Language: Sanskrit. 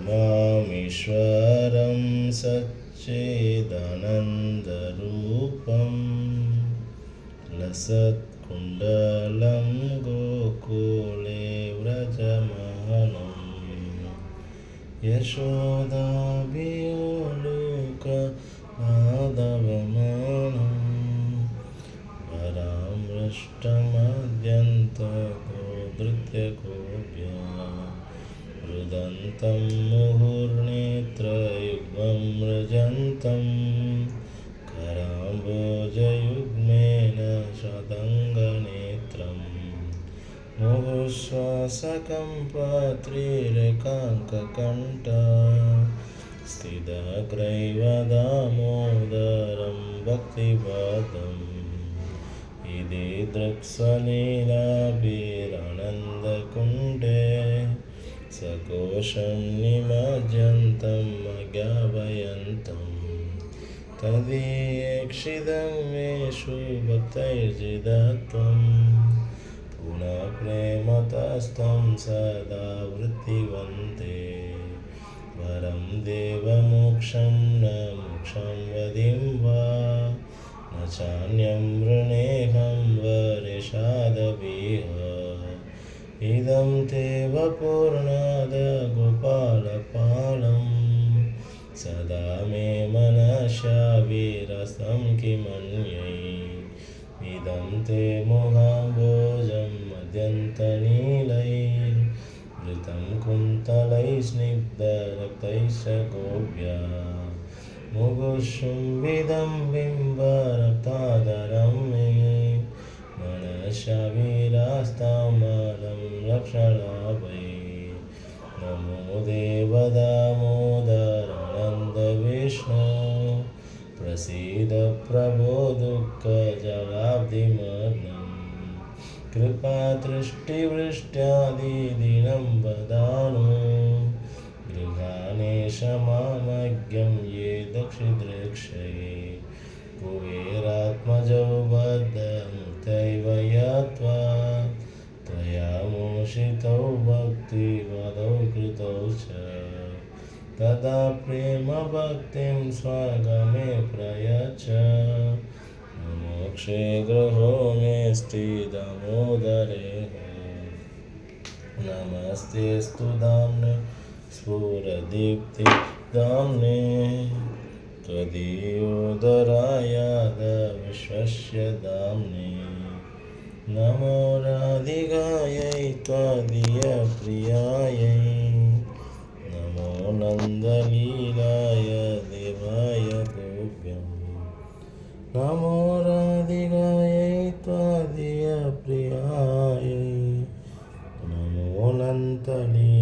नमामीश्वरं सच्चिदानन्दरूपं लसत्कुण्डलं गोकुले व्रजमानं यशोदाभियोलुकमाधवमानं वरामृष्टमद्यन्तगोधृत्यगोप्या रुदन्तं मुहुर्नेत्रयुग्मं मृजन्तं कराम्बोजयुग्मेन शतङ्गनेत्रं मुहुःश्वासकम्पत्रिरेकाङ्ककण्ठ स्थितग्रैवदामोदरं भक्तिपदम् इति दृक्स्वलीलाभिरानन्दकुण्डे सकोशं निमज्जन्तं अज्ञापयन्तं तदीयेक्षितं येषु भक्तैर्जिदत्वं पुनः प्रेमतस्तं सदा वृत्तिवन्ते वरं देवमोक्षं न मोक्षं वदिं वा न चान्यं वृणेऽहं वरेशादविह इदं ते वपूर्णाद गोपालपालं सदा मे मनसा विरसं किमन्यै इदं ते मोहाम्बोजं मद्यन्तनीलैर्वृतं कुन्तलैः स्निग्धरक्तैश्च गोप्या मुगुःशुम्भिदं बिम्बरक्तादरं मे मनसा विरास्तामलं रक्षणाभै नमो देवदामोदरानन्दविष्णो प्रसीद प्रभो दुःखजलाब्धिमग्नं कृपादृष्टिवृष्ट्यादिदिनं वदानो गृहाणेश मामज्ञं ये दक्षिदृक्षये कुबेरात्मजौ बद्धमुक्तैव यत्वा त्वया मोषितौ भक्तिवदौ कृतौ च तदा प्रेमभक्तिं स्वागमे प्रयच्छ मोक्षे गृहो मे स्थितमोदरे नमस्तेऽस्तु दाम्ने स्फुरदीप्तिदाम्ने त्वदीयोदरायाद विश्वस्य दाम्ने नमो राधिकायै त्वदीयप्रियायै नमो नन्दलीलाय देवाय तुभ्यं नमो राधिकायै त्वदीयप्रियायै नमो नन्दलीलाय